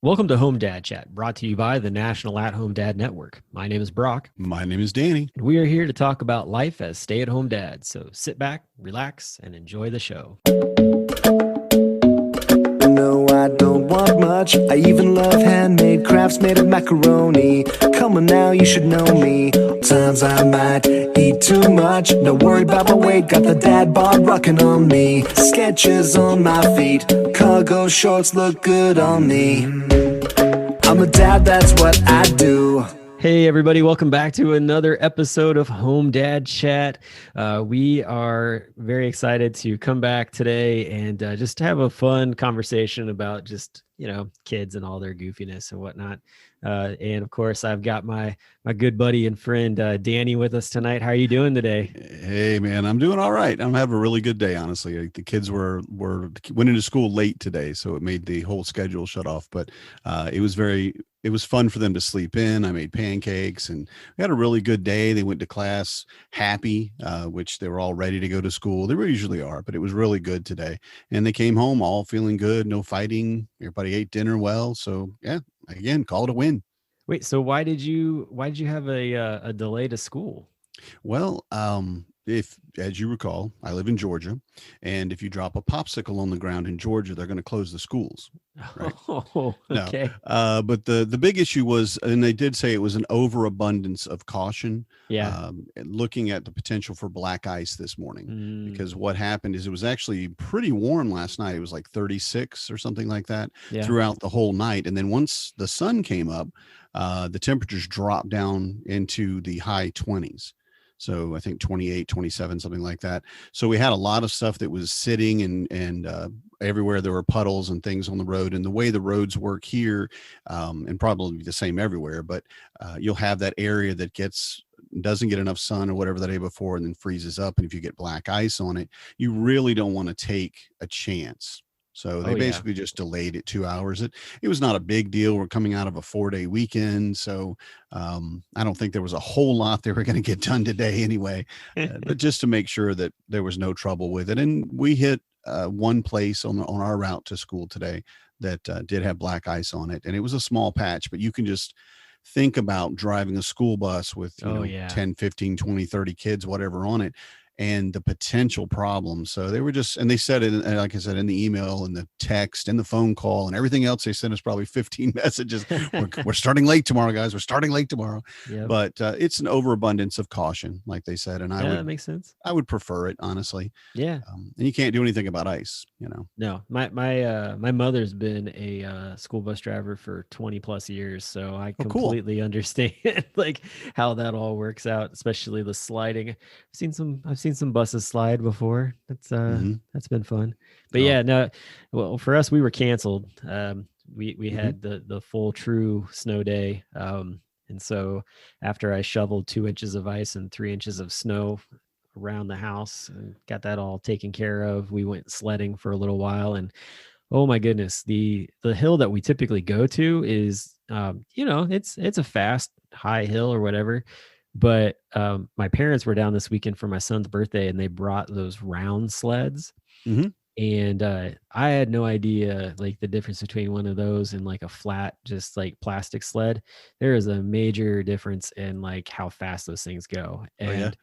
Welcome to Home Dad Chat, brought to you by the National At-Home Dad Network. My name is Brock, My name is Danny. and we are here to talk about life as stay-at-home dads. So sit back, relax, and enjoy the show. No, I don't want much. I even love handmade crafts made of macaroni. Come on now, you should know me. Times I might eat too much. No worry about my weight, got the dad bod rocking on me. Sketches on my feet, cargo shorts look good on me. I'm a dad, that's what I do. Hey, everybody, welcome back to another episode of Home Dad Chat. We are very excited to come back today and just have a fun conversation about just, kids and all their goofiness and whatnot. And of course, I've got my good buddy and friend, Danny, with us tonight. How are you doing today? Hey, man, I'm doing all right. I'm having a really good day, honestly. The kids went into school late today, so it made the whole schedule shut off. But it was fun for them to sleep in. I made pancakes and we had a really good day. They went to class happy, which they were all ready to go to school. They usually are, but it was really good today. And they came home all feeling good, no fighting. Everybody ate dinner well. So yeah, again, call it a win. Wait, so why did you have a delay to school? Well, if, as you recall, I live in Georgia, and if you drop a popsicle on the ground in Georgia, they're going to close the schools. Right? Oh, okay. But the big issue was, and they did say it was an overabundance of caution. Yeah. Looking at the potential for black ice this morning, because Mm, what happened is it was actually pretty warm last night. It was like 36 or something like that yeah. throughout the whole night, and then once the sun came up, the temperatures dropped down into the high 20s. So I think 28, 27, something like that. So we had a lot of stuff that was sitting and everywhere there were puddles and things on the road. And the way the roads work here, and probably the same everywhere, but you'll have that area that doesn't get enough sun or whatever the day before and then freezes up. And if you get black ice on it, you really don't want to take a chance. So they Oh, yeah. basically just delayed it 2 hours. It was not a big deal. We're coming out of a 4-day weekend. So I don't think there was a whole lot they were going to get done today anyway, but just to make sure that there was no trouble with it. And we hit one place on our route to school today that did have black ice on it. And it was a small patch, but you can just think about driving a school bus with, Oh, yeah. 10, 15, 20, 30 kids, whatever on it, and the potential problems. So they were and they said it, like I said, in the email and the text and the phone call and everything else, they sent us probably 15 messages. We're starting late tomorrow, guys. We're starting late tomorrow. Yep. But it's an overabundance of caution, like they said. And Yeah, that makes sense. I would prefer it, honestly. Yeah. And you can't do anything about ice, No, my mother's been a school bus driver for 20 plus years, so I Oh, cool. completely understand like how that all works out, especially the sliding. I've seen some buses slide before. Mhm. That's been fun. But Oh, yeah, no, well, for us we were canceled. We mhm. had the full true snow day. And so after I shoveled 2 inches of ice and 3 inches of snow around the house and got that all taken care of, we went sledding for a little while. And oh my goodness, the hill that we typically go to is it's a fast high hill or whatever. But my parents were down this weekend for my son's birthday and they brought those round sleds. Mhm. And I had no idea like the difference between one of those and like a flat just like plastic sled. There is a major difference in like how fast those things go. Oh, yeah. And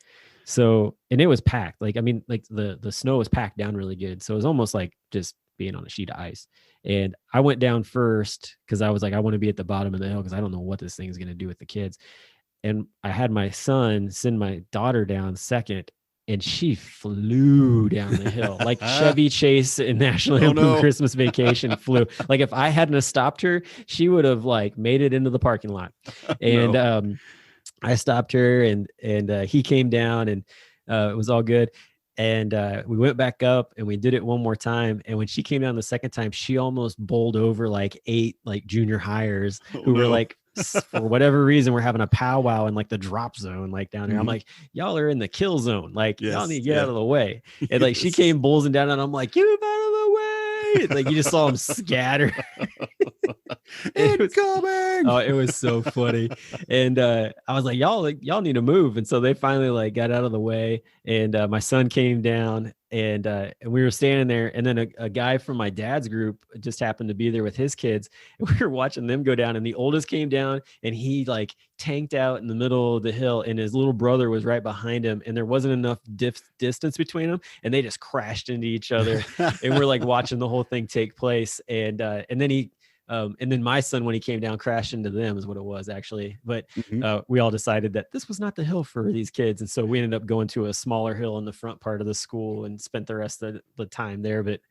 so, and it was packed. Like, I mean, like the snow was packed down really good. So it was almost like just being on a sheet of ice. And I went down first because I was like, I want to be at the bottom of the hill because I don't know what this thing is going to do with the kids. And I had my son send my daughter down second, and she flew down the hill like Chevy Chase in National Oh, Lampoon no. Christmas Vacation flew. Like if I hadn't have stopped her, she would have like made it into the parking lot. And No. I stopped her, and he came down, and it was all good. And we went back up and we did it one more time. And when she came down the second time, she almost bowled over like 8 like junior hires Oh, who were no. like, for whatever reason, we're having a powwow in like the drop zone, like down there. I'm Mhm. like, y'all are in the kill zone. Like, y'all need to Yes. get Yeah. out of the way. And like she Yes. came bullsing down, and I'm like, get him out of the way. Like you just saw him scatter. It Incoming. Oh, it was so funny. And I was like, y'all need to move. And so they finally like got out of the way. And my son came down and we were standing there. And then a guy from my dad's group just happened to be there with his kids. And we were watching them go down. And the oldest came down and he like tanked out in the middle of the hill. And his little brother was right behind him. And there wasn't enough distance between them. And they just crashed into each other. And we're like watching the whole thing take place. And then my son, when he came down, crashed into them is what it was actually. But we all decided that this was not the hill for these kids. And so we ended up going to a smaller hill in the front part of the school and spent the rest of the time there. But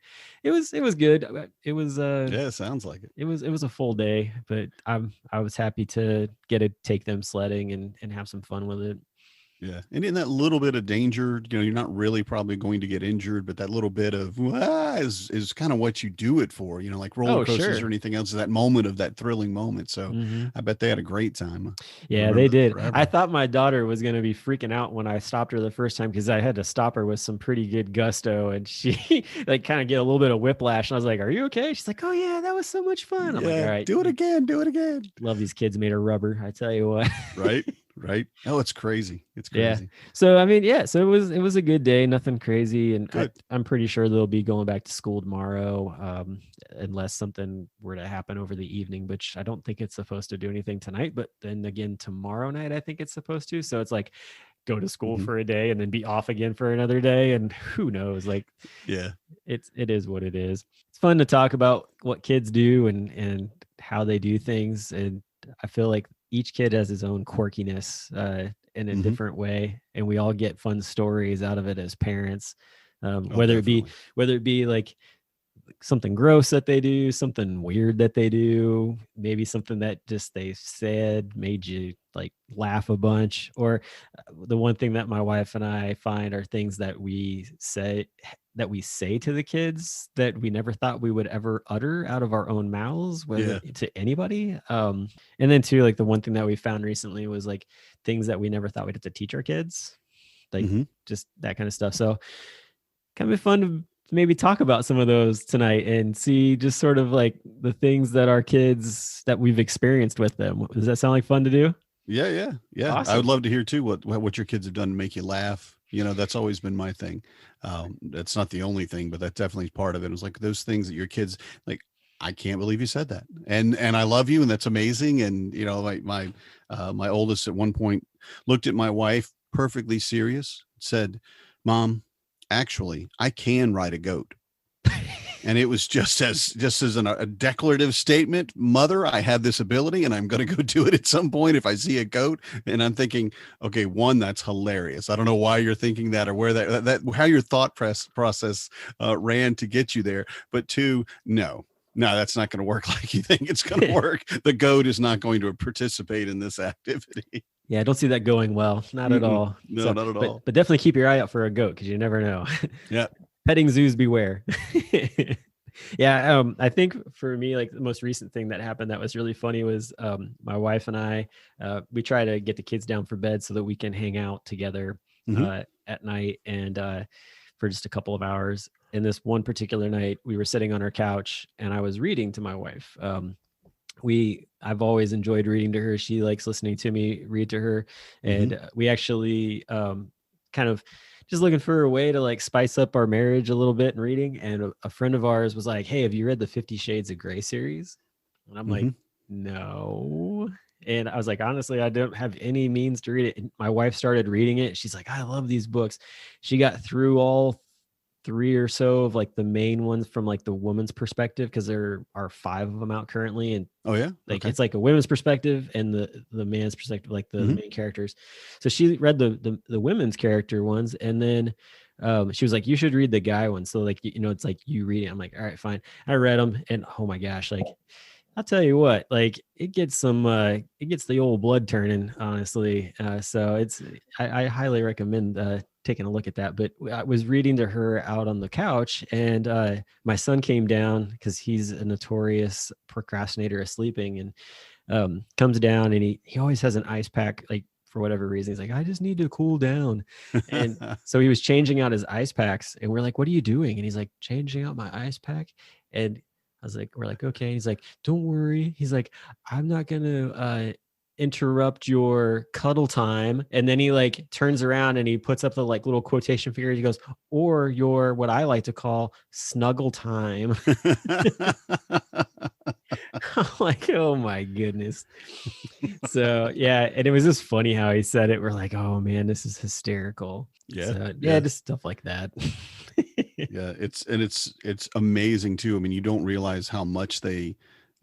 it was good. It was yeah, sounds like it. It was a full day, but I was happy to get to take them sledding and have some fun with it. Yeah. And in that little bit of danger, you're not really probably going to get injured, but that little bit of is kind of what you do it for, like roller coasters or anything else, that moment of that thrilling moment. So I bet they had a great time. Yeah, they did. I thought my daughter was going to be freaking out when I stopped her the first time because I had to stop her with some pretty good gusto and she like kind of get a little bit of whiplash. And I was like, are you okay? She's like, oh yeah, that was so much fun. I'm like, all right. Do it again. Love these kids made of rubber. I tell you what. Right. Oh, it's crazy. It's crazy. Yeah. So, I mean, so it was a good day, nothing crazy. And I'm pretty sure they'll be going back to school tomorrow, unless something were to happen over the evening, which I don't think it's supposed to do anything tonight, but then again, tomorrow night, I think it's supposed to. So it's like, go to school for a day and then be off again for another day. And who knows, like, it is what it is. It's fun to talk about what kids do and how they do things. And I feel like each kid has his own quirkiness in a different way, and we all get fun stories out of it as parents. Whether it be like something gross that they do, something weird that they do, maybe something that just they said made you like laugh a bunch, or the one thing that my wife and I find are things that we say to the kids that we never thought we would ever utter out of our own mouths, whether to anybody. And then too, like the one thing that we found recently was like things that we never thought we'd have to teach our kids, like just that kind of stuff. So kind of fun to maybe talk about some of those tonight and see just sort of like the things that our kids that we've experienced with them. Does that sound like fun to do? Yeah. Awesome. I would love to hear too what your kids have done to make you laugh. That's always been my thing. That's not the only thing, but that definitely is part of it. It was like those things that your kids like, I can't believe you said that. And I love you. And that's amazing. And, like my oldest at one point looked at my wife perfectly serious, said, Mom, actually, I can ride a goat. And it was just as a declarative statement, Mother, I have this ability and I'm going to go do it at some point if I see a goat. And I'm thinking, okay, one, that's hilarious. I don't know why you're thinking that or where that how your thought process ran to get you there. But two, no, that's not going to work like you think it's going to work. The goat is not going to participate in this activity. Yeah, I don't see that going well. Not at all. No, not at all. But definitely keep your eye out for a goat because you never know. Yeah. Petting zoos beware. Yeah. I think for me, like the most recent thing that happened that was really funny was my wife and I, we try to get the kids down for bed so that we can hang out together at night and for just a couple of hours. And this one particular night, we were sitting on our couch and I was reading to my wife. I've always enjoyed reading to her. She likes listening to me read to her. And we actually kind of just looking for a way to like spice up our marriage a little bit in reading. And a friend of ours was like, hey, have you read the 50 Shades of Grey series? And I'm like, no. And I was like, honestly, I don't have any means to read it. And my wife started reading it. She's like, I love these books. She got through all 3 or so of like the main ones from like the woman's perspective, because there are 5 of them out currently. And it's like a women's perspective and the man's perspective, like the main characters. So she read the women's character ones, and then she was like, you should read the guy one. So like, it's like you read it. I'm like, all right, fine. I read them, and oh my gosh, like I'll tell you what, like it gets the old blood turning, honestly. So I highly recommend taking a look at that. But I was reading to her out on the couch, and my son came down because he's a notorious procrastinator of sleeping, and comes down, and he always has an ice pack, like for whatever reason. He's like, I just need to cool down. And so he was changing out his ice packs, and we're like, what are you doing? And he's like, changing out my ice pack. And was like, we're like, okay. He's like, don't worry. He's like, I'm not gonna interrupt your cuddle time. And then he like turns around and he puts up the like little quotation figures. He goes, or your what I like to call snuggle time. I'm like, oh my goodness. So yeah, and it was just funny how he said it. We're like, oh man, this is hysterical. Yeah, So, yeah. just stuff like that. Yeah, it's amazing too. I mean, you don't realize how much they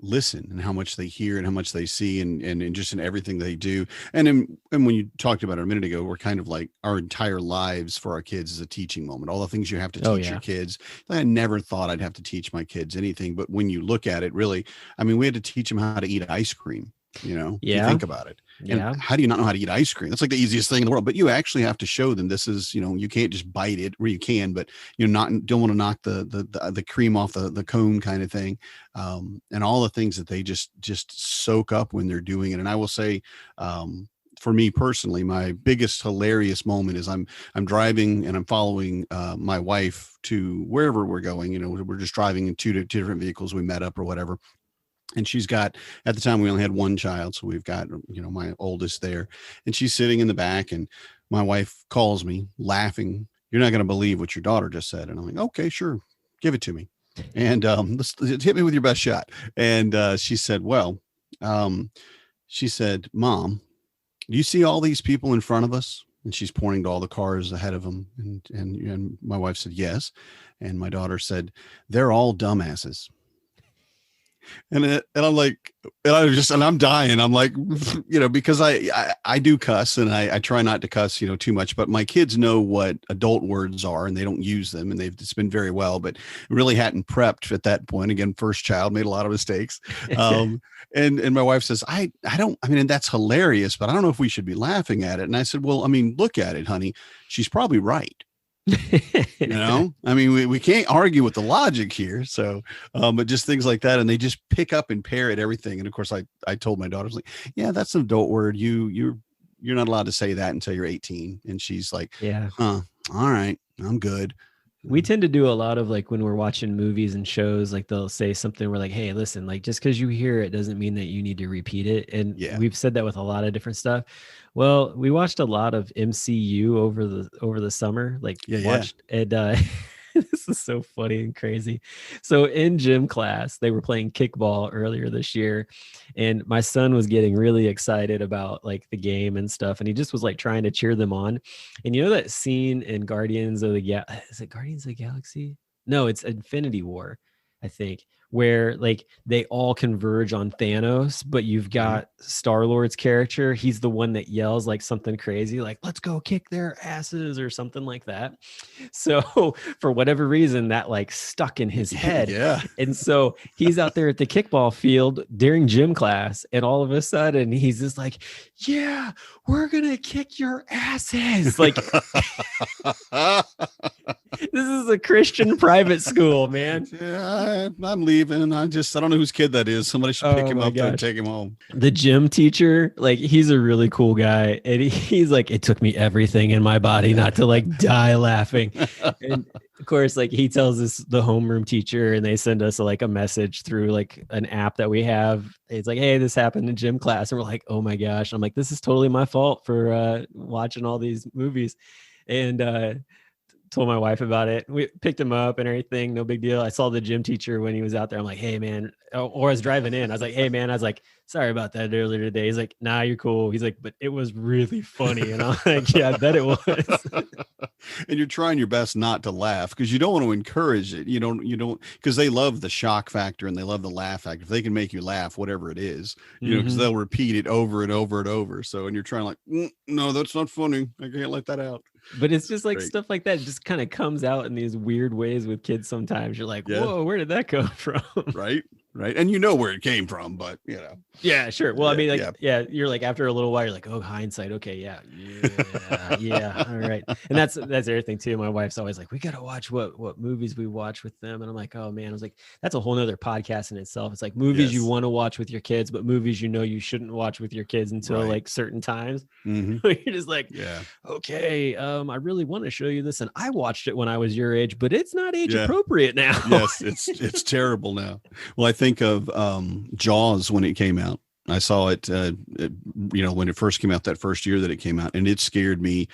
listen and how much they hear and how much they see and just in everything they do. And when you talked about it a minute ago, we're kind of like our entire lives for our kids is a teaching moment. All the things you have to teach your kids. I never thought I'd have to teach my kids anything, but when you look at it, really, I mean, we had to teach them how to eat ice cream. You know, if you think about it. And how do you not know how to eat ice cream? That's like the easiest thing in the world, but you actually have to show them this is, you know, you can't just bite it, or you can, but you don't want to knock the cream off the cone kind of thing. And all the things that they just soak up when they're doing it. And I will say, for me personally, my biggest hilarious moment is I'm driving and I'm following my wife to wherever we're going. You know, we're just driving in two different vehicles. We met up or whatever. And she's got, at the time we only had one child. So we've got, you know, my oldest there, and she's sitting in the back, and my wife calls me laughing. You're not going to believe what your daughter just said. And I'm like, okay, sure. Give it to me. And let's hit me with your best shot. And she said, well, she said, Mom, do you see all these people in front of us? And she's pointing to all the cars ahead of them. And my wife said, yes. And my daughter said, they're all dumbasses. And I'm like, and I'm dying. I'm like, you know, because I do cuss, and I try not to cuss, you know, too much, but my kids know what adult words are and they don't use them, and it's been very well, but really hadn't prepped at that point. Again, first child, made a lot of mistakes. And my wife says, I mean, and that's hilarious, but I don't know if we should be laughing at it. And I said, well, I mean, look at it, honey. She's probably right. You know, I mean, we can't argue with the logic here. So, but just things like that. And they just pick up and parrot everything. And of course, I told my daughter, I was like, yeah, that's an adult word. You're not allowed to say that until you're 18. And she's like, yeah, all right, I'm good. We tend to do a lot of like when we're watching movies and shows, like they'll say something, we're like, hey, listen, like just because you hear it doesn't mean that you need to repeat it. And we've said that with a lot of different stuff. Well, we watched a lot of MCU over the summer, like watched and this is so funny and crazy. So in gym class, they were playing kickball earlier this year, and my son was getting really excited about like the game and stuff, and he just was like trying to cheer them on. And you know that scene in Guardians of the is it Guardians of the Galaxy? No, it's Infinity War, I think, where like they all converge on Thanos, but you've got Star-Lord's character. He's the one that yells like something crazy, like, let's go kick their asses or something like that. So for whatever reason, that like stuck in his head. And so he's out there at the kickball field during gym class, and all of a sudden he's just like, yeah, we're going to kick your asses. Like, this is a Christian private school, man. Yeah, I'm leaving. I don't know whose kid that is. Somebody should pick him up and take him home. The gym teacher, like, he's a really cool guy. And he's like, it took me everything in my body not to like die laughing. And of course, like he tells us the homeroom teacher, and they send us like a message through like an app that we have. It's like, hey, this happened in gym class. And we're like, oh my gosh. I'm like, this is totally my fault for watching all these movies. And told my wife about it. We picked him up and everything. No big deal. I saw the gym teacher when he was out there. I'm like, hey man, or I was driving in. I was like, hey man, I was like, sorry about that earlier today. He's like, nah, you're cool. He's like, but it was really funny. And I'm like, yeah, I bet it was. And you're trying your best not to laugh because you don't want to encourage it. You don't, because they love the shock factor and they love the laugh factor. If they can make you laugh, whatever it is, you know, because they'll repeat it over and over and over. So, and you're trying like, no, that's not funny. I can't let that out. But it's just like stuff like that just kind of comes out in these weird ways with kids. Sometimes you're like, whoa, where did that come from? Right. Right. And you know where it came from, but you know. Yeah, sure. Well, I mean, like, Yeah. yeah, you're like after a little while, you're like, oh, hindsight. Okay, yeah. All right. And that's everything too. My wife's always like, we gotta watch what movies we watch with them. And I'm like, oh man, I was like, that's a whole nother podcast in itself. It's like movies you Yes. want to watch with your kids, but movies you know you shouldn't watch with your kids until Right. like certain times. Mhm. You're just like, Yeah. okay, I really want to show you this, and I watched it when I was your age, but it's not age Yeah. appropriate now. Yes, it's terrible now. Well, I think of Jaws when it came out. I saw it, when it first came out, that first year that it came out, and it scared me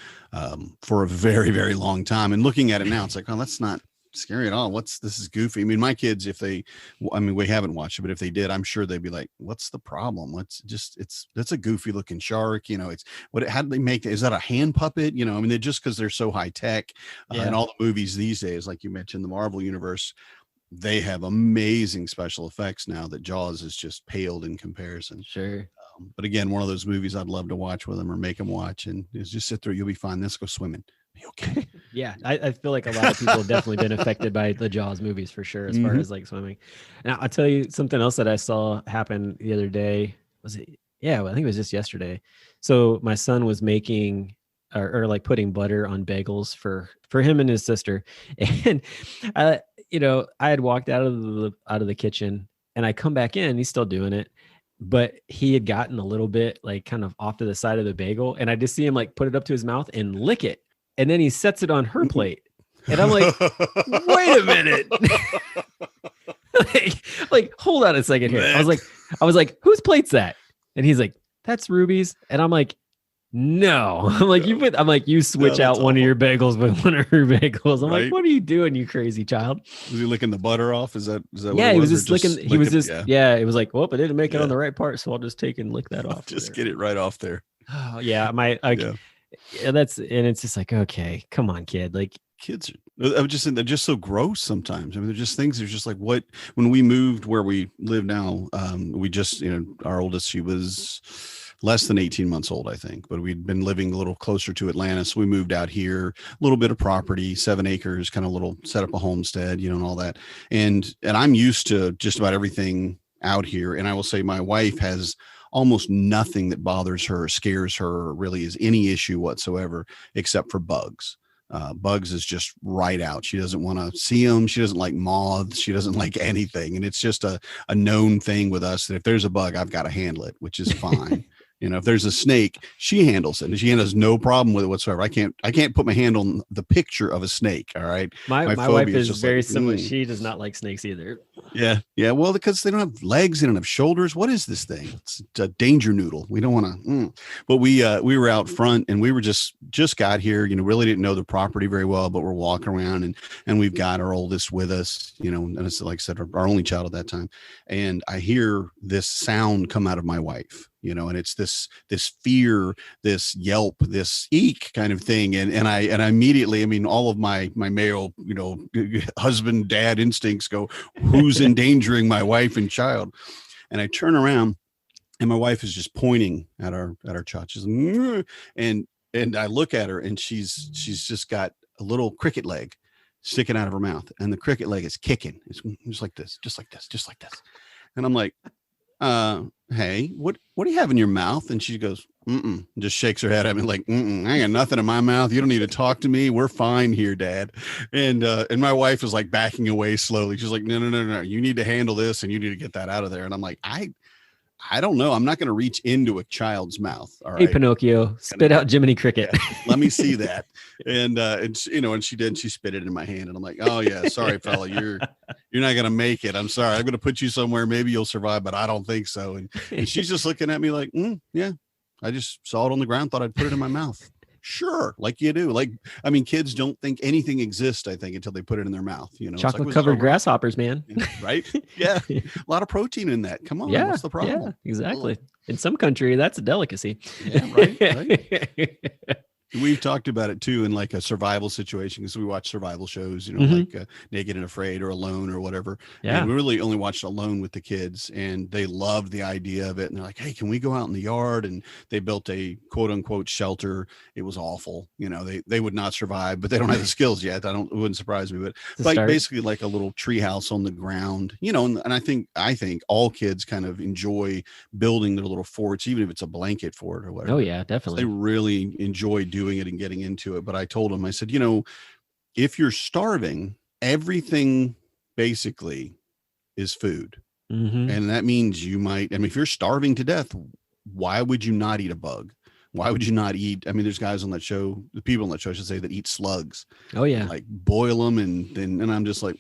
for a very, very long time. And looking at it now, it's like, oh, that's not scary at all. This is goofy. I mean, my kids, we haven't watched it, but if they did, I'm sure they'd be like, what's the problem? That's a goofy looking shark. How did they make it? Is that a hand puppet? I mean, because they're so high tech and all the movies these days, like you mentioned, the Marvel universe, they have amazing special effects now that Jaws is just paled in comparison. Sure. But again, one of those movies I'd love to watch with them or make them watch, and is just sit there. You'll be fine. Let's go swimming. Be okay. Yeah, I feel like a lot of people have definitely been affected by the Jaws movies for sure, as far as like swimming. And I'll tell you something else that I saw happen the other day. Was it? Yeah, well, I think it was just yesterday. So my son was making or like putting butter on bagels for him and his sister, and I had walked out of the kitchen, and I come back in. He's still doing it, but he had gotten a little bit like kind of off to the side of the bagel, and I just see him like put it up to his mouth and lick it. And then he sets it on her plate. And I'm like, wait a minute. like, hold on a second here. I was like, whose plate's that? And he's like, that's Ruby's. And I'm like, no. You switch out one of your bagels with one of her bagels. I'm like, what are you doing, you crazy child? Was he licking the butter off? Is that yeah, he was just licking. It was like, well, I didn't make it Yeah. on the right part, so I'll just take and lick that off. Just get it right off there. Oh yeah, it's just like, okay, come on, kid. Like Kids I would just say they're just so gross sometimes. I mean, they're just things. They're just like when we moved where we live now, we just, our oldest, she was less than 18 months old, I think, but we'd been living a little closer to Atlanta. So we moved out here, a little bit of property, 7 acres, kind of little, set up a homestead, and all that. And I'm used to just about everything out here. And I will say my wife has almost nothing that bothers her or scares her or really is any issue whatsoever, except for bugs. Bugs is just right out. She doesn't want to see them. She doesn't like moths. She doesn't like anything. And it's just a known thing with us that if there's a bug, I've got to handle it, which is fine. If there's a snake, she handles it, and she has no problem with it whatsoever. I can't put my hand on the picture of a snake. All right. My wife is very similar. She does not like snakes either. Yeah. Yeah. Well, because they don't have legs, they don't have shoulders. What is this thing? It's a danger noodle. We don't want to, but we were out front, and we were just got here, really didn't know the property very well, but we're walking around, and we've got our oldest with us, and it's like I said, our only child at that time. And I hear this sound come out of my wife, and it's this fear, this yelp, this eek kind of thing. And I immediately, I mean, all of my male, husband, dad instincts go, who's endangering my wife and child? And I turn around, and my wife is just pointing at our child. She's and I look at her, and she's just got a little cricket leg sticking out of her mouth, and the cricket leg is kicking. It's just like this, just like this, just like this. And I'm like, hey, what do you have in your mouth? And she goes, just shakes her head at me like, I ain't got nothing in my mouth. You don't need to talk to me. We're fine here, Dad. And my wife is like backing away slowly. She's like, no. You need to handle this, and you need to get that out of there. And I'm like, I don't know. I'm not going to reach into a child's mouth. All right. Hey, Pinocchio, spit out Jiminy Cricket. Yeah, let me see that. And she did. She spit it in my hand, and I'm like, oh yeah, sorry, fella, you're not going to make it. I'm sorry. I'm going to put you somewhere. Maybe you'll survive, but I don't think so. And she's just looking at me like, yeah, I just saw it on the ground. Thought I'd put it in my mouth. Sure. Like you do. Like, I mean, kids don't think anything exists, I think, until they put it in their mouth, chocolate covered grasshoppers, man. Right. Yeah. A lot of protein in that. Come on. Yeah. What's the problem? Yeah, exactly. In some country, that's a delicacy. Yeah. Right. We've talked about it too in like a survival situation because we watch survival shows, Mhm. like Naked and Afraid or Alone or whatever. And Yeah. we really only watched Alone with the kids, and they loved the idea of it. And they're like, "Hey, can we go out in the yard?" And they built a quote unquote shelter. It was awful. They would not survive, but they don't have the skills yet. It wouldn't surprise me, but To like start. basically like a little tree house on the ground, and I think all kids kind of enjoy building their little forts, even if it's a blanket fort or Oh whatever. yeah, They definitely. really enjoy doing it and getting into it. But I told them, I said, if you're starving, everything basically is food. Mhm. And that means if you're starving to death, why would you not eat a bug? Why would you not eat? I mean, there's guys on that show, the people on that show, I should say, that eat slugs Oh and yeah. like boil them. And I'm just like,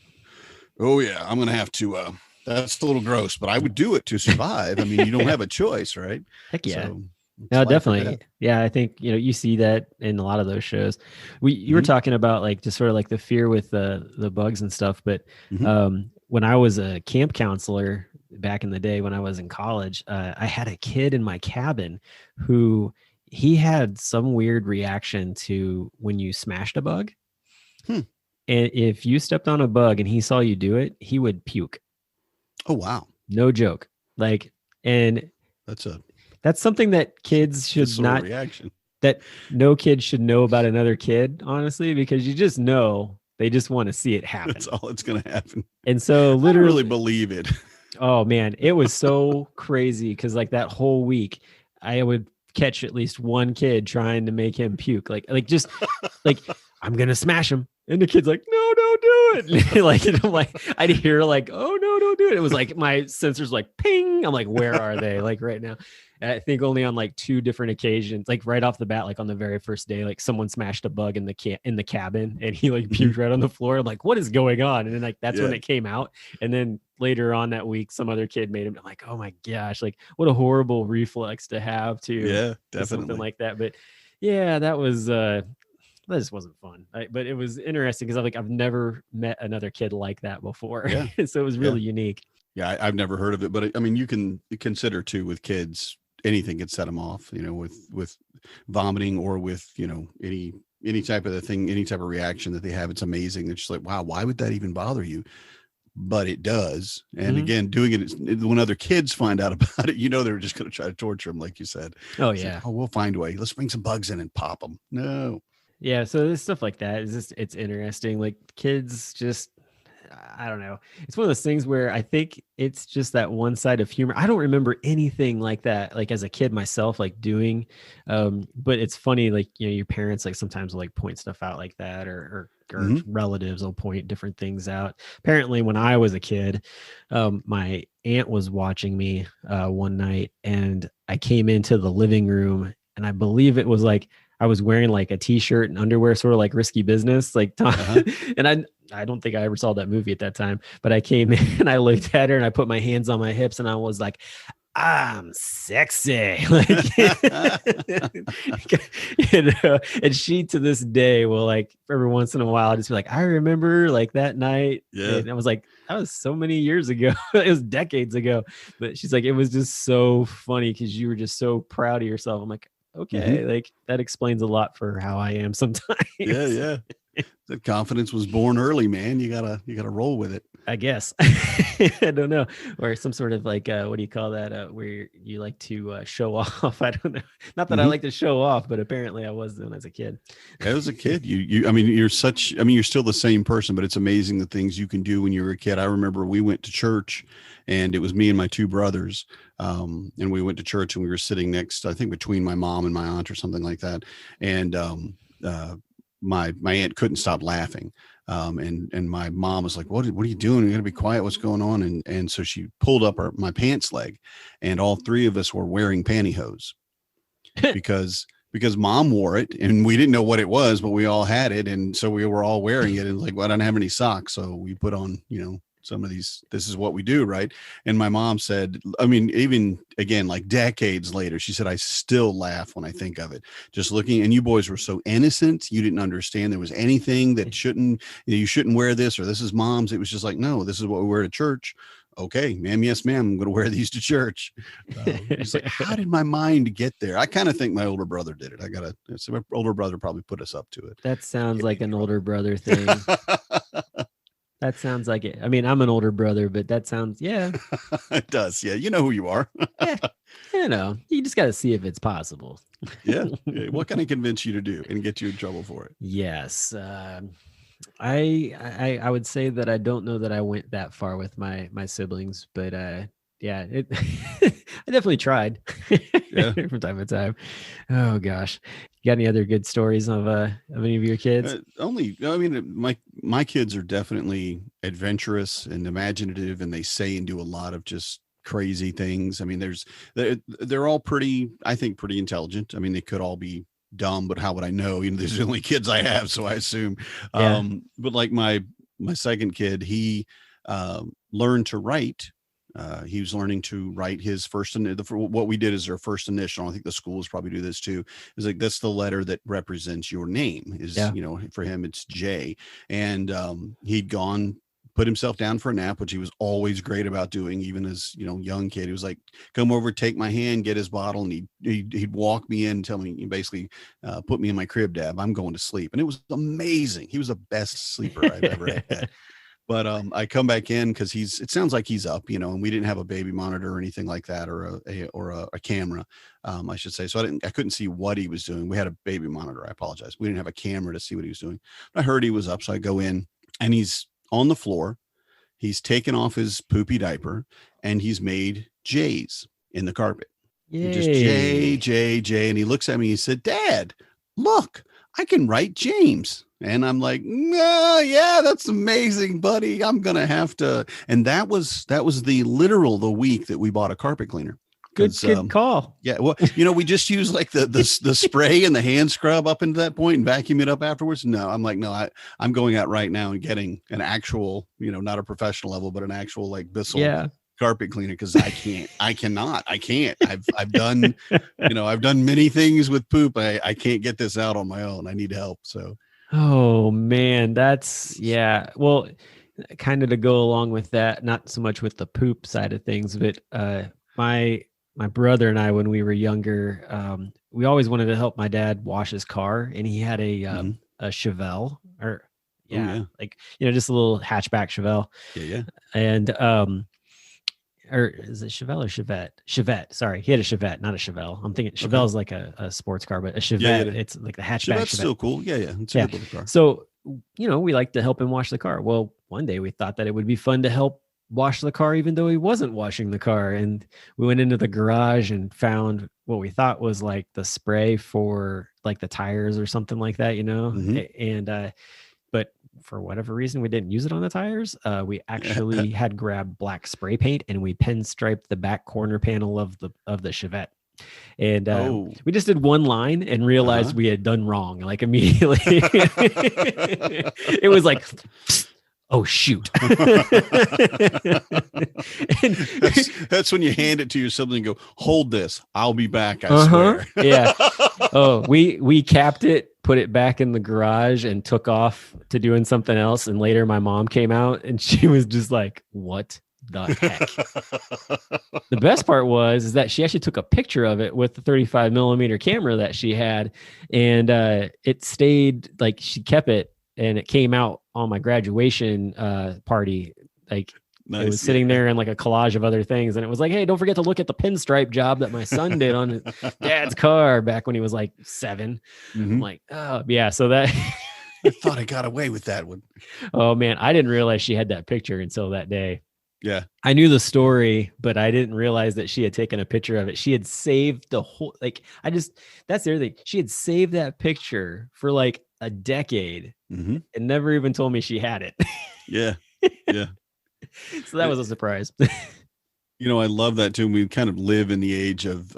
oh yeah, I'm going to have to, that's a little gross, but I would do it to survive. I mean, you don't have a choice, right? Heck yeah. So it's No, life or definitely. death. Yeah, I think you see that in a lot of those shows. You were Mhm, talking about like just sort of like the fear with the bugs and stuff, but mhm. when I was a camp counselor back in the day when I was in college, I had a kid in my cabin who he had some weird reaction to when you smashed a bug. Hmm. And if you stepped on a bug and he saw you do it, he would puke. Oh, wow. No joke. Like, and That's a that's something that kids should visceral not, reaction. that no kid should know about another kid, honestly, because you just know they just want to see it That's happen. all that's going to happen. And so I really literally, believe it. oh man, it was so crazy because like that whole week, I would catch at least one kid trying to make him puke. Like just like I'm gonna smash him. And the kid's like, no, don't do it. Like, and I'm like, I'd hear like, oh no, don't do it. It was like my sensors like ping. I'm like, where are they? Like right now. And I think only on like two different occasions, like right off the bat, like on the very first day, like someone smashed a bug in the cabin and he like Mhm. puked right on the floor. I'm like, what is going on? And then like that's when Yeah. it came out. And then later on that week, some other kid made him. I'm like, oh my gosh, like what a horrible reflex to have Yeah, to something definitely. like that. But yeah, that just wasn't fun. But it was interesting because I've never met another kid like that before. Yeah. So it was Yeah. really unique. Yeah. I've never heard of it, but I mean, you can consider too with kids, anything could set them off, with vomiting or with, any type of the thing, any type of reaction that they have. It's amazing. It's just like, wow, why would that even bother you? But it does. And Mhm. again, doing it when other kids find out about it, they're just going to try to torture them, like you said. Oh It's like, yeah. oh, we'll find a way. Let's bring some bugs in and pop them. No. Yeah. So there's stuff like that. It's interesting. Like kids just I don't know. It's one of those things where I think it's just that one side of humor. I don't remember anything like that, like as a kid myself, like doing. But it's funny, like your parents like sometimes will like point stuff out like that, or Mhm. relatives will point different things out. Apparently, when I was a kid, my aunt was watching me one night, and I came into the living room, and I believe it was like I was wearing like a t-shirt and underwear, sort of like Risky Business, like Tom. Uh-huh. And I don't think I ever saw that movie at that time, but I came in and I looked at her and I put my hands on my hips and I was like, I'm sexy. Like, and she to this day will like every once in a while just be like, I remember like that night. Yeah. And I was like, that was so many years ago. It was decades ago. But she's like, it was just so funny because you were just so proud of yourself. I'm like, Mhm. okay, like that explains a lot for how I am sometimes. Yeah. Yeah. The confidence was born early, man. You gotta roll with it. I guess. I don't know. Or some sort of like what do you call that? Where you like to show off. I don't know. Not that I Mhm. like to show off, but apparently I was when I was a kid. As a kid, I mean, you're still the same person, but it's amazing the things you can do when you were a kid. I remember we went to church and it was me and my two brothers. And we went to church and we were sitting next, I think between my mom and my aunt or something like that. And, my aunt couldn't stop laughing. And my mom was like, what are you doing? You gotta be quiet. What's going on? And so she pulled up my pants leg and all three of us were wearing pantyhose because mom wore it and we didn't know what it was, but we all had it. And so we were all wearing it and like, well, I don't have any socks. So we put on, some of these, this is what we do. Right. And my mom said, I mean, even again, like decades later, she said, I still laugh when I think of it, just looking, and you boys were so innocent. You didn't understand there was anything that you shouldn't wear this, or this is mom's. It was just like, no, this is what we wear to church. okay, ma'am, yes, ma'am, I'm going to wear these to church. It's like, how did my mind get there? I kind of think my older brother did it. So my older brother probably put us up to it. That sounds like an older brother thing. That sounds like it. I mean, I'm an older brother, but that sounds, yeah. It does. Yeah. You know who you are. Yeah. You just got to see if it's possible. Yeah. What can I convince you to do and get you in trouble for it? Yes. I would say that I don't know that I went that far with my siblings, but yeah, I definitely tried from time to time. Oh gosh, you got any other good stories of any of your kids? I mean, my kids are definitely adventurous and imaginative, and they say and do a lot of just crazy things. I mean, they're all pretty intelligent. I mean, they could all be dumb, but how would I know? These are the only kids I have, so I assume. Yeah. But like my second kid, he learned to write. He was learning to write his first, what we did is our first initial. I think the schools probably do this too. Is like, that's the letter that represents your name is, for him, it's J. And he'd put himself down for a nap, which he was always great about doing, even as, young kid. He was like, come over, take my hand, get his bottle. And he'd walk me in, tell me, basically put me in my crib, Dad, I'm going to sleep. And it was amazing. He was the best sleeper I've ever had. But I come back in because it sounds like he's up, and we didn't have a baby monitor or anything like that, or a camera, I should say. So I couldn't see what he was doing. We had a baby monitor. I apologize. We didn't have a camera to see what he was doing. I heard he was up. So I go in and he's on the floor. He's taken off his poopy diaper and he's made J's in the carpet. Just J, J, J. And he looks at me. He said, Dad, look, I can write James. And I'm like, no, yeah, that's amazing, buddy. I'm going to have to. And that was the week that we bought a carpet cleaner. Good call. Yeah. Well, we just use like the spray and the hand scrub up into that point and vacuum it up afterwards. No, I'm like, no, I'm going out right now and getting an actual, not a professional level, but an actual like Bissell carpet cleaner. Cause I can't. I've done, I've done many things with poop. I can't get this out on my own. I need help. So. Oh man, well, kind of to go along with that, not so much with the poop side of things, but my brother and I, when we were younger, we always wanted to help my dad wash his car, and he had a Chevelle, like just a little hatchback Chevelle. Yeah. And or is it Chevelle or Chevette? Chevette. Sorry, he had a Chevette, not a Chevelle. I'm thinking Chevelle is like a sports car, but a Chevette, it's like the hatchback. Chevette's still cool. Yeah. It's a good little car. So, we like to help him wash the car. Well, one day we thought that it would be fun to help wash the car, even though he wasn't washing the car. And we went into the garage and found what we thought was like the spray for like the tires or something like that, And, but for whatever reason, we didn't use it on the tires. We actually had grabbed black spray paint and we pinstriped the back corner panel of the Chevette. And we just did one line and realized we had done wrong. Like immediately, it was like, oh shoot. And that's when you hand it to your sibling and go, hold this, I'll be back, I swear. Yeah. Oh, we capped it, put it back in the garage and took off to doing something else. And later my mom came out and she was just like, what the heck? The best part is that she actually took a picture of it with the 35 millimeter camera that she had. And it stayed, like she kept it, and it came out on my graduation party. Like nice, it was sitting there in like a collage of other things. And it was like, hey, don't forget to look at the pinstripe job that my son did on his dad's car back when he was like 7. I'm like, oh yeah. So that I thought I got away with that one. Oh man. I didn't realize she had that picture until that day. Yeah. I knew the story, but I didn't realize that she had taken a picture of it. She had saved the whole, that's the other thing. She had saved that picture for like a decade and never even told me she had it. Yeah. So that was a surprise. I love that too. We kind of live in the age of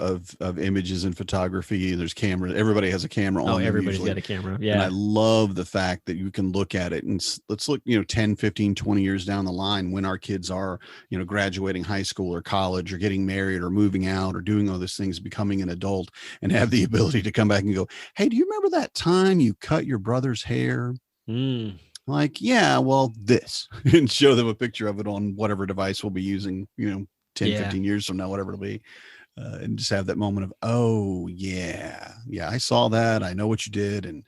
images and photography. There's cameras. Everybody has a camera on. Oh, everybody's got a camera. Yeah. And I love the fact that you can look at it, and let's look, 10, 15, 20 years down the line when our kids are, graduating high school or college or getting married or moving out or doing all these things, becoming an adult, and have the ability to come back and go, hey, do you remember that time you cut your brother's hair? Like, yeah, well, this, and show them a picture of it on whatever device we'll be using, 10, 15 years from now, whatever it'll be. And just have that moment of, oh yeah, I saw that. I know what you did. And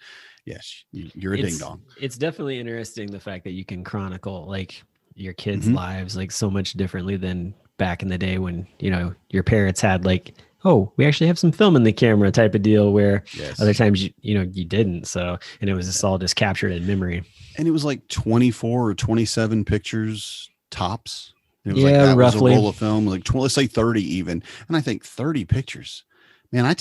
yes, you're a ding dong. It's definitely interesting, the fact that you can chronicle like your kids' lives like so much differently than back in the day when, your parents had like, oh, we actually have some film in the camera type of deal, where other times you didn't. So, and it was just all just captured in memory. And it was like 24 or 27 pictures tops. It was that roughly. was a roll of film, like let's say 30 even. And I think 30 pictures, man, I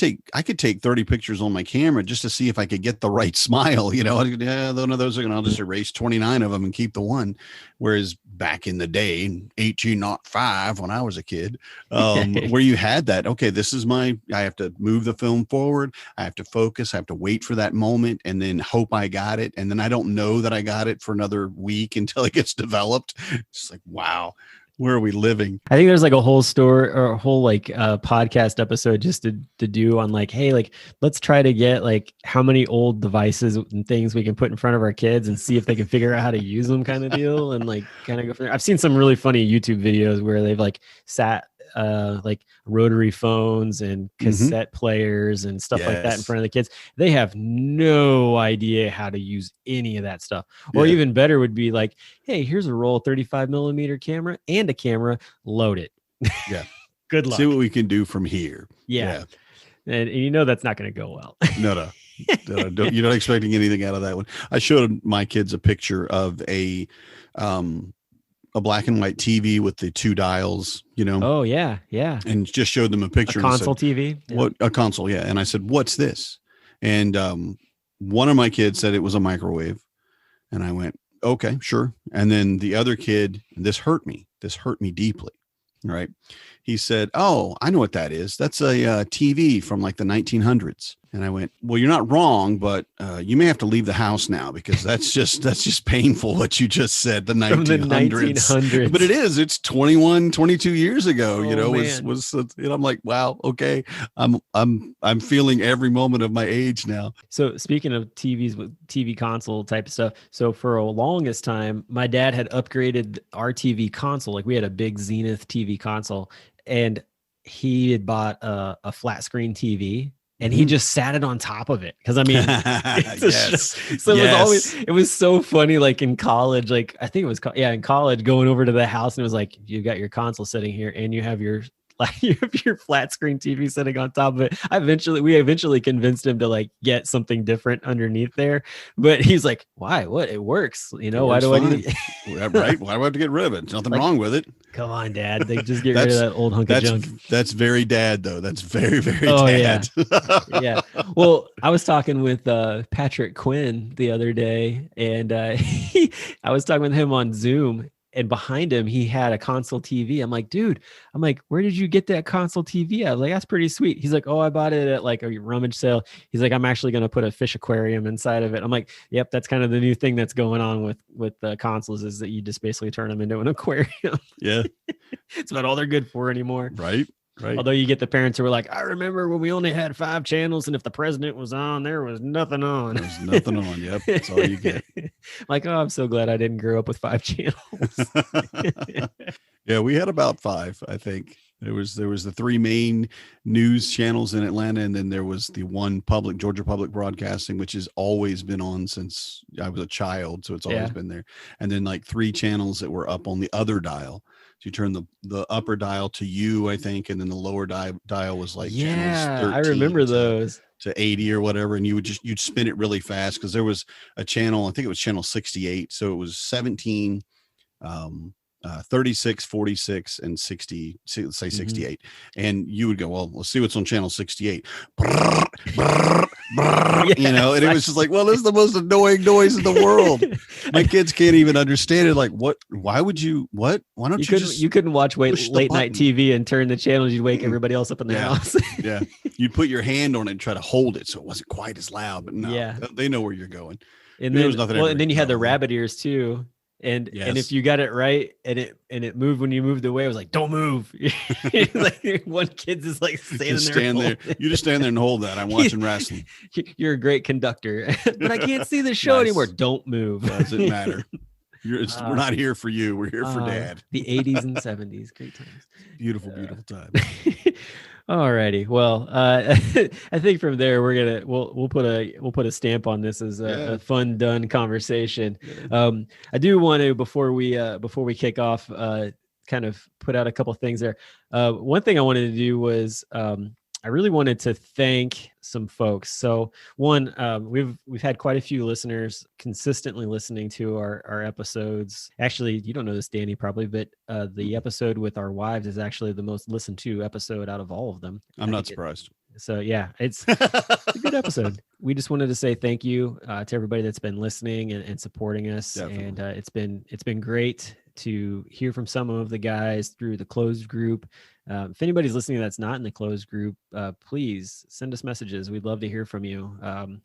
could take 30 pictures on my camera just to see if I could get the right smile. Yeah, none of those are going to, I'll just erase 29 of them and keep the one. Whereas back in the day, 1805, when I was a kid, where you had that, okay, this is I have to move the film forward. I have to focus. I have to wait for that moment and then hope I got it. And then I don't know that I got it for another week until it gets developed. It's like, wow. Where are we living? I think there's like a whole story or a whole like podcast episode just to do on like, hey, like let's try to get like how many old devices and things we can put in front of our kids and see if they can figure out how to use them, kind of deal, and like kind of go from there. I've seen some really funny YouTube videos where they've like sat like rotary phones and cassette players and stuff like that in front of the kids. They have no idea how to use any of that stuff. Or even better would be like, hey, here's a roll 35 millimeter camera and a camera, load it. Yeah. Good luck. See what we can do from here. Yeah. And that's not going to go well. No. You're not expecting anything out of that one. I showed my kids a picture of a black and white TV with the 2 dials, Oh yeah. and just showed them a picture. A console said, TV. Yeah. What a console, yeah. And I said, "What's this?" And one of my kids said it was a microwave, and I went, "Okay, sure." And then the other kid, this hurt me deeply. Right? He said, "Oh, I know what that is. That's a TV from like the 1900s." And I went, "Well, you're not wrong, but you may have to leave the house now, because that's just painful what you just said. The 1900s. From the 1900s. But it's 21, 22 years ago. Man. was I'm like, wow, okay, I'm feeling every moment of my age now." So speaking of TVs with TV console type of stuff, so for a longest time, my dad had upgraded our TV console. Like we had a big Zenith TV console, and he had bought a flat screen TV. And he just sat it on top of it. Cause I mean, so it was so funny. Like in college, like I think it was, in college, going over to the house, and it was like, you got your console sitting here and you have your flat screen TV sitting on top of it. We eventually convinced him to like get something different underneath there, but he's like, why? What? It works. Why do fine. I need it? Right? Why do I have to get rid of it? There's nothing wrong with it. Come on, Dad. They just get rid of that old hunk of junk. That's very dad, though. That's very, very dad. Yeah. Well, I was talking with Patrick Quinn the other day, and I was talking with him on Zoom, and behind him, he had a console TV. I'm like, dude, where did you get that console TV? I was like, that's pretty sweet. He's like, oh, I bought it at like a rummage sale. He's like, I'm actually going to put a fish aquarium inside of it. I'm like, yep, that's kind of the new thing that's going on with the consoles, is that you just basically turn them into an aquarium. Yeah. It's about all they're good for anymore. Right. Although you get the parents who were like, I remember when we only had 5 channels, and if the president was on, there was nothing on. There's nothing on. Yep. That's all you get. Like, oh, I'm so glad I didn't grow up with 5 channels. Yeah, we had about 5, I think. There was the 3 main news channels in Atlanta, and then there was the one Georgia Public Broadcasting, which has always been on since I was a child, so it's always been there. And then like 3 channels that were up on the other dial. So you turn the upper dial to U, I think, and then the lower dial was like channels 13 I remember those to 80 or whatever, and you'd spin it really fast, because there was a channel, I think it was channel 68, so it was 17. 36, 46, and 60, let's say 68. And you would go, well, let's see what's on channel 68. And it was just like, well, this is the most annoying noise in the world. My kids can't even understand it. Like, what? Why would you? What? Why don't you couldn't watch late night TV and turn the channels. You'd wake everybody else up in the house. Yeah. You'd put your hand on it and try to hold it so it wasn't quite as loud. But no, they know where you're going. And then, and then you had the rabbit ears too. And Yes. if you got it right and it moved when you moved away, it was like, don't move. Like one kid's just like standing Just there. stand there. You just stand there and hold that. I'm watching wrestling. You're a great conductor, but I can't see the show Nice. anymore. Don't move. Doesn't matter. We're not here for you. We're here for Dad. The 80s and 70s, great times. Beautiful, beautiful time. Alrighty. Well, I think from there we'll put a stamp on this as a fun done conversation. I do want to before we kick off, kind of put out a couple things there. One thing I wanted to do was I really wanted to thank some folks. So one, we've had quite a few listeners consistently listening to our episodes. Actually, you don't know this, Danny, probably, but the episode with our wives is actually the most listened to episode out of all of them. I'm not surprised. So yeah, it's a good episode. We just wanted to say thank you to everybody that's been listening and supporting us. Definitely. And it's been great to hear from some of the guys through the closed group. If anybody's listening that's not in the closed group, please send us messages. We'd love to hear from you.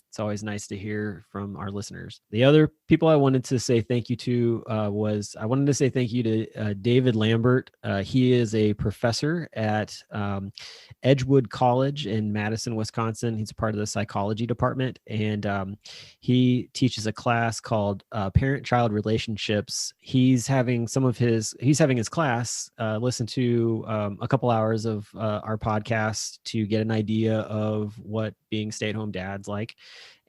It's always nice to hear from our listeners. The other people I wanted to say thank you to to David Lambert. He is a professor at Edgewood College in Madison, Wisconsin. He's part of the psychology department, and he teaches a class called Parent-Child Relationships. He's having his class listen to a couple hours of our podcast to get an idea of what being stay-at-home dad's like,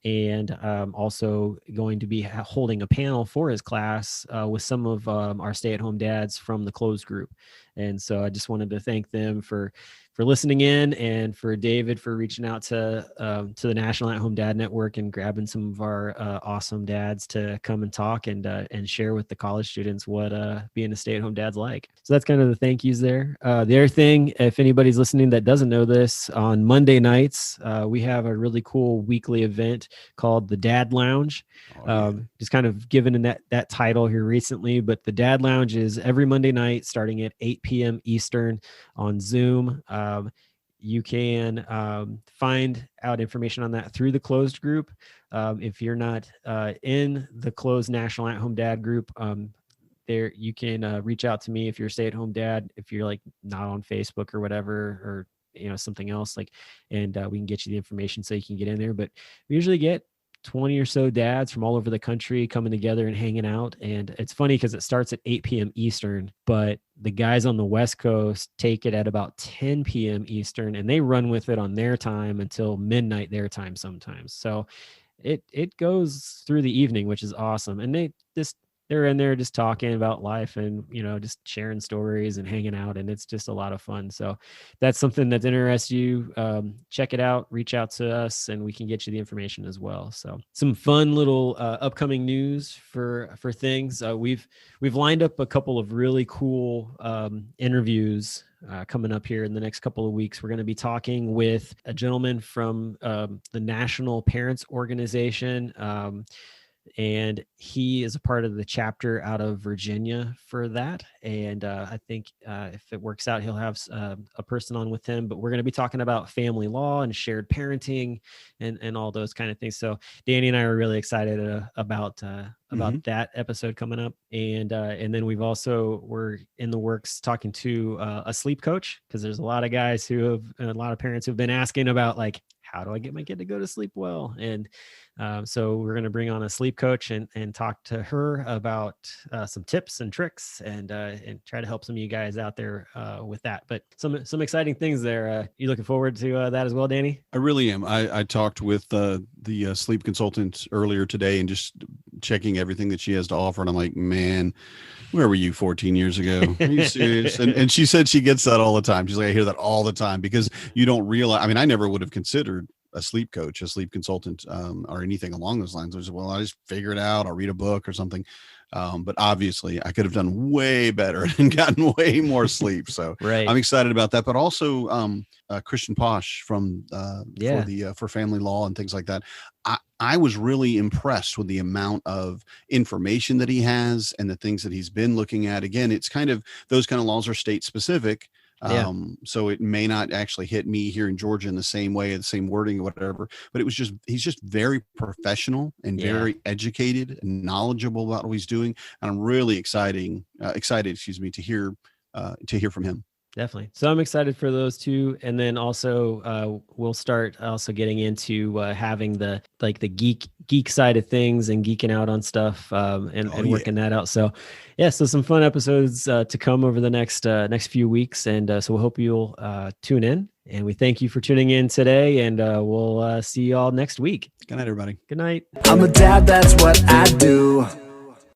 and also going to be holding a panel for his class with some of our stay-at-home dads from the closed group. And so I just wanted to thank them for listening in, and for David for reaching out to the National At-Home Dad Network and grabbing some of our awesome dads to come and talk and share with the college students what being a stay-at-home dad's like. So that's kind of the thank yous there. The other thing, if anybody's listening that doesn't know this, on Monday nights we have a really cool weekly event called the Dad Lounge. Just kind of given in that title here recently, but the Dad Lounge is every Monday night starting at 8 p.m. Eastern on Zoom. You can find out information on that through the closed group. If you're not in the closed National At-Home Dad group, there you can reach out to me if you're a stay-at-home dad, if you're like not on Facebook or whatever, or something else, like, and we can get you the information so you can get in there. But we usually get 20 or so dads from all over the country coming together and hanging out. And it's funny because it starts at 8 p.m. Eastern, but the guys on the West Coast take it at about 10 p.m. Eastern, and they run with it on their time until midnight their time sometimes. So it goes through the evening, which is awesome. And they're in there just talking about life and, just sharing stories and hanging out. And it's just a lot of fun. So if that's something that interests you, check it out, reach out to us, and we can get you the information as well. So some fun little upcoming news for things. We've lined up a couple of really cool interviews coming up here in the next couple of weeks. We're going to be talking with a gentleman from the National Parents Organization, and he is a part of the chapter out of Virginia for that. And I think if it works out, he'll have a person on with him. But we're going to be talking about family law and shared parenting and all those kind of things. So Danny and I are really excited about that episode coming up. And then we're in the works talking to a sleep coach, because there's a lot of guys a lot of parents who've been asking about, like, how do I get my kid to go to sleep well? And so we're going to bring on a sleep coach and talk to her about some tips and tricks and try to help some of you guys out there with that. But some exciting things there. You looking forward to that as well, Danny? I really am. I talked with the sleep consultant earlier today and just checking everything that she has to offer. And I'm like, man, where were you 14 years ago? Are you serious? And she said she gets that all the time. She's like, I hear that all the time, because you don't realize. I mean, I never would have considered a sleep coach, a sleep consultant, or anything along those lines. I was, well, I just figure it out. I'll read a book or something. But obviously I could have done way better and gotten way more sleep. So right. I'm excited about that. But also Christian Posh from for family law and things like that. I was really impressed with the amount of information that he has and the things that he's been looking at. Again, it's kind of, those kind of laws are state specific. Yeah. So it may not actually hit me here in Georgia in the same way, the same wording or whatever, but he's just very professional and Yeah. very educated and knowledgeable about what he's doing. And I'm really excited, to hear from him. Definitely. So I'm excited for those two. And then also we'll start also getting into having the geek side of things and geeking out on stuff and working that out. So yeah, so some fun episodes to come over the next few weeks. And so we hope you'll tune in. And we thank you for tuning in today. And we'll see you all next week. Good night, everybody. Good night. I'm a dad, that's what I do.